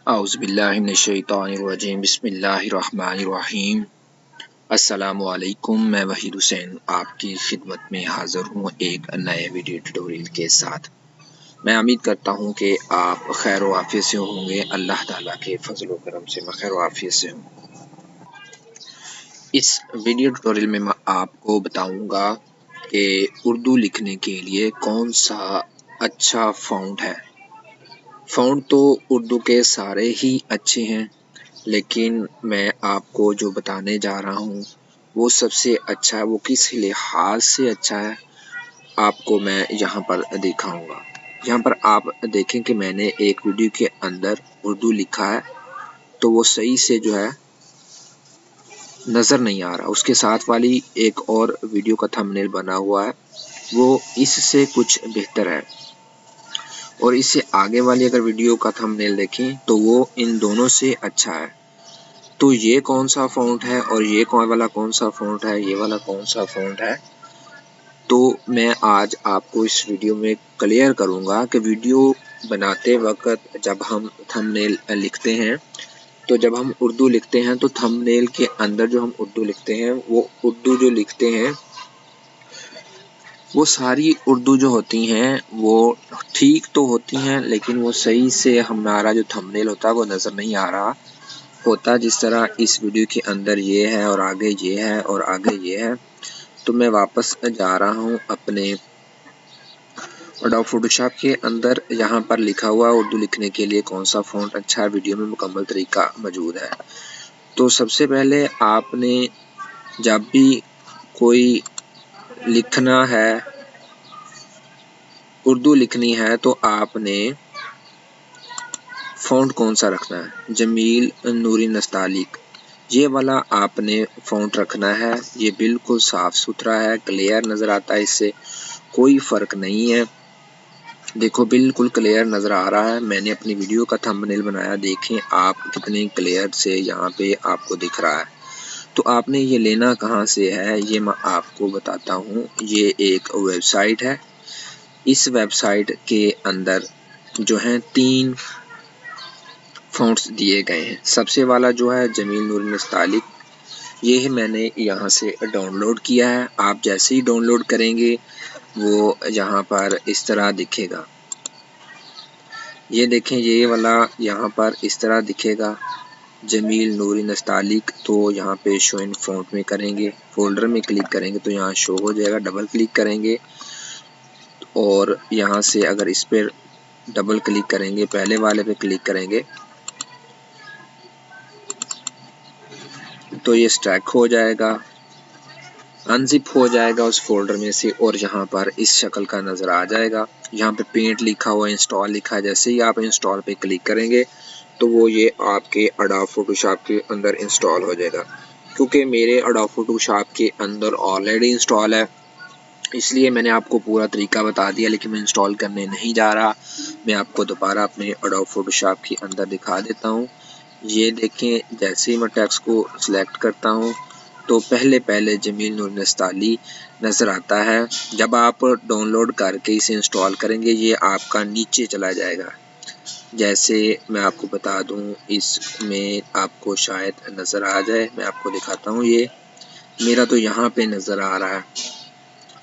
औज़ुबिल्लाहिमिनश्शैतानिर्रजीम बिस्मिल्लाहिर्रहमानिर्रहीम। अस्सलामु अलैकुम। मैं वहीद हुसैन आपकी खिदमत में हाज़िर हूँ एक नए वीडियो ट्यूटोरियल के साथ। मैं उम्मीद करता हूँ कि आप खैर व आफियत से होंगे। अल्लाह ताला के फजल व करम से मैं खैर व आफियत से हूँ। इस वीडियो ट्यूटोरियल में मैं आपको बताऊँगा कि उर्दू लिखने के लिए कौन सा अच्छा फ़ॉन्ट है। फ़ॉन्ट तो उर्दू के सारे ही अच्छे हैं, लेकिन मैं आपको जो बताने जा रहा हूँ वो सबसे अच्छा है। वो किस लिहाज से अच्छा है आपको मैं यहाँ पर दिखाऊंगा। यहाँ पर आप देखें कि मैंने एक वीडियो के अंदर उर्दू लिखा है तो वो सही से जो है नज़र नहीं आ रहा। उसके साथ वाली एक और वीडियो का थंबनेल बना हुआ है वो इससे कुछ बेहतर है, और इससे आगे वाली अगर वीडियो का थंबनेल देखें तो वो इन दोनों से अच्छा है। तो ये कौन सा फ़ॉन्ट है और ये वाला कौन सा फ़ॉन्ट है, ये वाला कौन सा फ़ॉन्ट है, तो मैं आज आपको इस वीडियो में क्लियर करूँगा कि वीडियो बनाते वक्त जब हम थंबनेल लिखते हैं, तो जब हम उर्दू लिखते हैं तो थंबनेल के अंदर जो हम उर्दू लिखते हैं वो उर्दू जो लिखते हैं वो सारी उर्दू जो होती हैं वो ठीक तो होती हैं, लेकिन वो सही से हमारा जो थंबनेल होता है वो नज़र नहीं आ रहा होता। जिस तरह इस वीडियो के अंदर ये है और आगे ये है और आगे ये है। तो मैं वापस जा रहा हूँ अपने एडोब फोटोशॉप के अंदर। यहाँ पर लिखा हुआ उर्दू लिखने के लिए कौन सा फ़ॉन्ट अच्छा है, वीडियो में मुकम्मल तरीका मौजूद है। तो सबसे पहले आपने जब भी कोई लिखना है, उर्दू लिखनी है, तो आपने फ़ॉन्ट कौन सा रखना है, जमील नूरी नस्तालिक, ये वाला आपने फ़ॉन्ट रखना है। ये बिल्कुल साफ़ सुथरा है, क्लियर नज़र आता है, इससे कोई फ़र्क नहीं है। देखो बिल्कुल क्लियर नज़र आ रहा है। मैंने अपनी वीडियो का थंबनेल बनाया, देखें आप कितने क्लियर से यहाँ पे आपको दिख रहा है। तो आपने ये लेना कहाँ से है ये मैं आपको बताता हूँ। ये एक वेबसाइट है। इस वेबसाइट के अंदर जो है 3 फ़ॉन्ट्स दिए गए हैं। सबसे वाला जो है जमील नूरी नस्तालिक, ये है मैंने यहाँ से डाउनलोड किया है। आप जैसे ही डाउनलोड करेंगे वो यहाँ पर इस तरह दिखेगा। ये देखें ये वाला यहाँ पर इस तरह दिखेगा, जमील नूरी नस्तालिक। तो यहाँ पे शो इन फ़ॉन्ट में करेंगे, फोल्डर में क्लिक करेंगे तो यहाँ शो हो जाएगा। डबल क्लिक करेंगे और यहाँ से अगर इस पर डबल क्लिक करेंगे, पहले वाले पे क्लिक करेंगे तो ये स्ट्रैक हो जाएगा, अनजिप हो जाएगा उस फोल्डर में से, और यहाँ पर इस शक्ल का नज़र आ जाएगा। यहाँ पे पेंट लिखा हुआ, इंस्टॉल लिखा है। जैसे ही आप इंस्टॉल पे क्लिक करेंगे तो वो ये आपके एडोब फोटोशॉप के अंदर इंस्टॉल हो जाएगा। क्योंकि मेरे एडोब फोटोशॉप के अंदर ऑलरेडी इंस्टॉल है, इसलिए मैंने आपको पूरा तरीका बता दिया, लेकिन मैं इंस्टॉल करने नहीं जा रहा। मैं आपको दोबारा अपने एडोब फोटोशॉप के अंदर दिखा देता हूँ। ये देखें, जैसे ही मैं टेक्स्ट को सिलेक्ट करता हूँ तो पहले जमील नूरी नस्ताली नज़र आता है। जब आप डाउनलोड करके इसे इंस्टॉल करेंगे ये आपका नीचे चला जाएगा। जैसे मैं आपको बता दूं, इसमें आपको शायद नज़र आ जाए, मैं आपको दिखाता हूँ। ये मेरा तो यहाँ पे नज़र आ रहा है,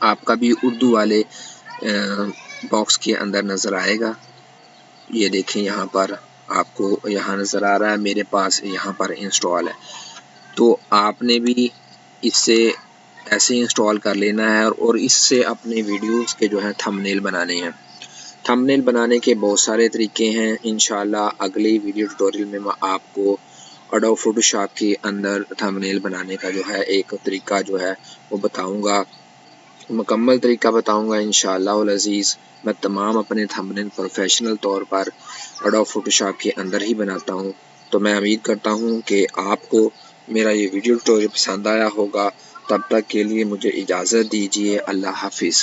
आपका भी उर्दू वाले बॉक्स के अंदर नज़र आएगा। ये देखें यहाँ पर आपको यहाँ नज़र आ रहा है, मेरे पास यहाँ पर इंस्टॉल है। तो आपने भी इससे ऐसे इंस्टॉल कर लेना है और इससे अपने वीडियोस के जो है थंबनेल बनाने हैं। थंबनेल बनाने के बहुत सारे तरीके हैं। इंशाल्लाह अगली वीडियो ट्यूटोरियल में मैं आपको एडोब फोटोशॉप के अंदर थंबनेल बनाने का जो है एक तरीका जो है वो बताऊंगा, मुकम्मल तरीका बताऊंगा इंशाअल्लाह अल अज़ीज़। मैं तमाम अपने थंबनेल प्रोफेशनल तौर पर एडोब फोटोशॉप के अंदर ही बनाता हूं। तो मैं उम्मीद करता हूं कि आपको मेरा ये वीडियो ट्यूटोरियल पसंद आया होगा। तब तक के लिए मुझे इजाज़त दीजिए। अल्लाह हाफिज़।